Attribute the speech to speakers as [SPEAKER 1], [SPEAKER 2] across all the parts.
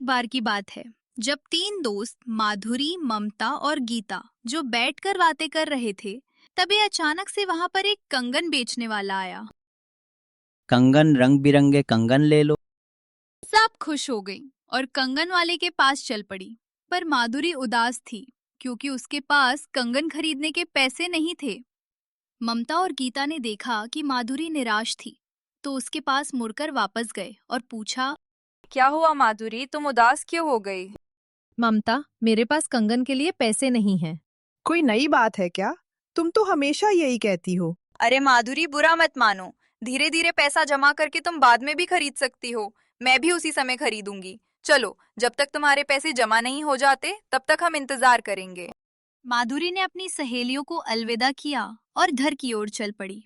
[SPEAKER 1] बार की बात है जब तीन दोस्त माधुरी, ममता और गीता जो बैठकर बातें कर रहे थे, तभी अचानक से वहां पर एक कंगन बेचने वाला आया।
[SPEAKER 2] कंगन, रंग बिरंगे कंगन ले लो।
[SPEAKER 1] सब खुश हो गई और कंगन वाले के पास चल पड़ी। पर माधुरी उदास थी क्योंकि उसके पास कंगन खरीदने के पैसे नहीं थे। ममता और गीता ने देखा कि माधुरी निराश थी, तो उसके पास मुड़कर वापस गए और पूछा,
[SPEAKER 3] क्या हुआ माधुरी, तुम उदास क्यों हो गई?
[SPEAKER 4] ममता, मेरे पास कंगन के लिए पैसे नहीं हैं।
[SPEAKER 5] कोई नई बात है क्या? तुम तो हमेशा यही कहती हो।
[SPEAKER 3] अरे माधुरी, बुरा मत मानो। धीरे धीरे पैसा जमा करके तुम बाद में भी खरीद सकती हो। मैं भी उसी समय खरीदूंगी। चलो, जब तक तुम्हारे पैसे जमा नहीं हो जाते तब तक हम इंतजार करेंगे।
[SPEAKER 1] माधुरी ने अपनी सहेलियों को अलविदा किया और घर की ओर चल पड़ी।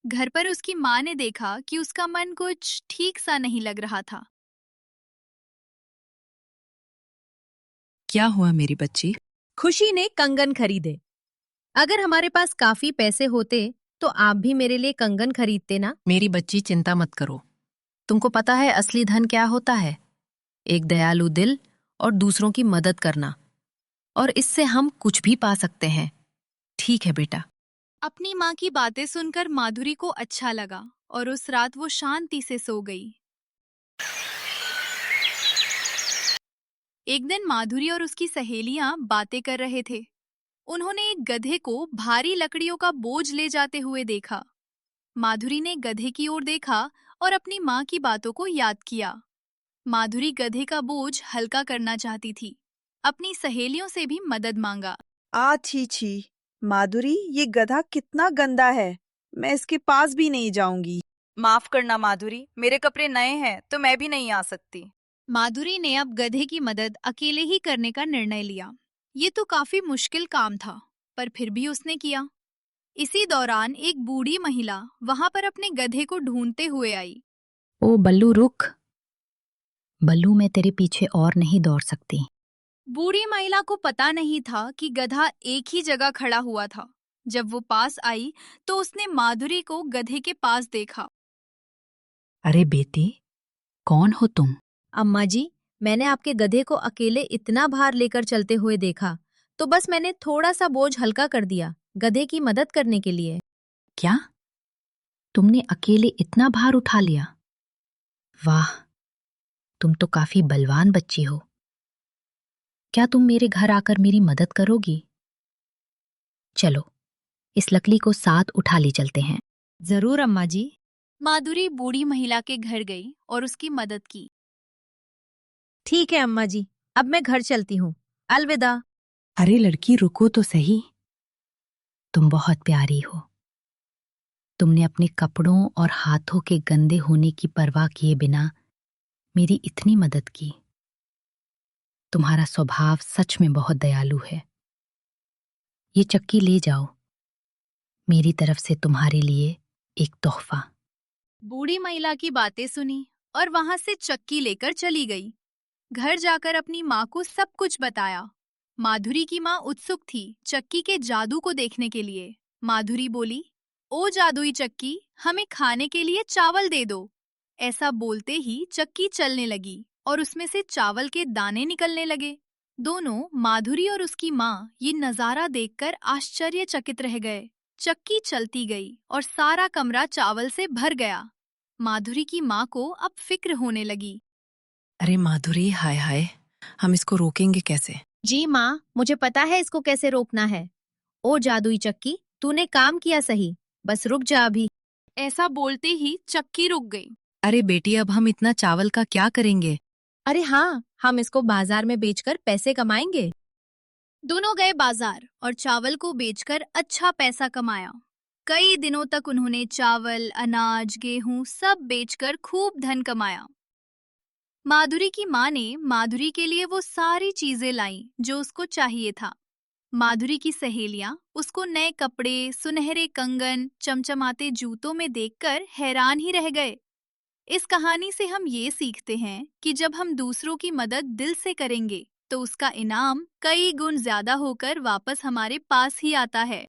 [SPEAKER 1] घर पर उसकी माँ ने देखा कि उसका मन कुछ ठीक सा नहीं लग रहा था।
[SPEAKER 6] क्या हुआ मेरी बच्ची?
[SPEAKER 4] खुशी ने कंगन खरीदे। अगर हमारे पास काफी पैसे होते तो आप भी मेरे लिए कंगन खरीदते ना।
[SPEAKER 6] मेरी बच्ची, चिंता मत करो। तुमको पता है असली धन क्या होता है? एक दयालु दिल और दूसरों की मदद करना। और इससे हम कुछ भी पा सकते हैं। ठीक है बेटा।
[SPEAKER 1] अपनी माँ की बातें सुनकर माधुरी को अच्छा लगा और उस रात वो शांति से सो गई। एक दिन माधुरी और उसकी सहेलियां बातें कर रहे थे। उन्होंने एक गधे को भारी लकड़ियों का बोझ ले जाते हुए देखा। माधुरी ने गधे की ओर देखा और अपनी माँ की बातों को याद किया। माधुरी गधे का बोझ हल्का करना चाहती थी। अपनी सहेलियों से भी मदद मांगा।
[SPEAKER 5] छी छी, माधुरी, ये गधा कितना गंदा है। मैं इसके पास भी नहीं जाऊंगी।
[SPEAKER 3] माफ करना माधुरी, मेरे कपड़े नए हैं तो मैं भी नहीं आ सकती।
[SPEAKER 1] माधुरी ने अब गधे की मदद अकेले ही करने का निर्णय लिया। ये तो काफी मुश्किल काम था, पर फिर भी उसने किया। इसी दौरान एक बूढ़ी महिला वहां पर अपने गधे को ढूंढते हुए आई।
[SPEAKER 7] ओ बल्लू, रुक। बल्लू, मैं तेरे पीछे और नहीं दौड़ सकती।
[SPEAKER 1] बूढ़ी महिला को पता नहीं था कि गधा एक ही जगह खड़ा हुआ था। जब वो पास आई तो उसने माधुरी को गधे के पास देखा।
[SPEAKER 7] अरे बेटी, कौन हो तुम?
[SPEAKER 4] अम्मा जी, मैंने आपके गधे को अकेले इतना भार लेकर चलते हुए देखा, तो बस मैंने थोड़ा सा बोझ हल्का कर दिया, गधे की मदद करने के लिए।
[SPEAKER 7] क्या तुमने अकेले इतना भार उठा लिया? वाह, तुम तो काफी बलवान बच्ची हो। क्या तुम मेरे घर आकर मेरी मदद करोगी? चलो, इस लकड़ी को साथ उठा ले चलते हैं।
[SPEAKER 4] जरूर अम्मा जी।
[SPEAKER 1] माधुरी बूढ़ी महिला के घर गई और उसकी मदद की।
[SPEAKER 4] ठीक है अम्मा जी, अब मैं घर चलती हूँ। अलविदा।
[SPEAKER 7] अरे लड़की, रुको तो सही। तुम बहुत प्यारी हो। तुमने अपने कपड़ों और हाथों के गंदे होने की परवाह किए बिना मेरी इतनी मदद की। तुम्हारा स्वभाव सच में बहुत दयालु है। ये चक्की ले जाओ, मेरी तरफ से तुम्हारे लिए एक तोहफा।
[SPEAKER 1] बूढ़ी महिला की बातें सुनी और वहां से चक्की लेकर चली गई। घर जाकर अपनी माँ को सब कुछ बताया। माधुरी की माँ उत्सुक थी चक्की के जादू को देखने के लिए। माधुरी बोली, ओ जादुई चक्की, हमें खाने के लिए चावल दे दो। ऐसा बोलते ही चक्की चलने लगी और उसमें से चावल के दाने निकलने लगे। दोनों, माधुरी और उसकी माँ, ये नजारा देखकर आश्चर्यचकित रह गए। चक्की चलती गई और सारा कमरा चावल से भर गया। माधुरी की माँ को अब फिक्र होने लगी।
[SPEAKER 6] अरे माधुरी, हाय हाय, हम इसको रोकेंगे कैसे?
[SPEAKER 4] जी माँ, मुझे पता है इसको कैसे रोकना है। ओ जादुई चक्की, तूने काम किया सही, बस रुक जा अभी।
[SPEAKER 1] ऐसा बोलते ही चक्की रुक गई।
[SPEAKER 6] अरे बेटी, अब हम इतना चावल का क्या करेंगे?
[SPEAKER 4] अरे हाँ, हम इसको बाजार में बेचकर पैसे कमाएंगे।
[SPEAKER 1] दोनों गए बाजार और चावल को बेचकर अच्छा पैसा कमाया। कई दिनों तक उन्होंने चावल, अनाज, गेहूं सब बेचकर खूब धन कमाया। माधुरी की माँ ने माधुरी के लिए वो सारी चीजें लाई जो उसको चाहिए था। माधुरी की सहेलियां उसको नए कपड़े, सुनहरे कंगन, चमचमाते जूतों में देखकर हैरान ही रह गए। इस कहानी से हम ये सीखते हैं कि जब हम दूसरों की मदद दिल से करेंगे तो उसका इनाम कई गुण ज्यादा होकर वापस हमारे पास ही आता है।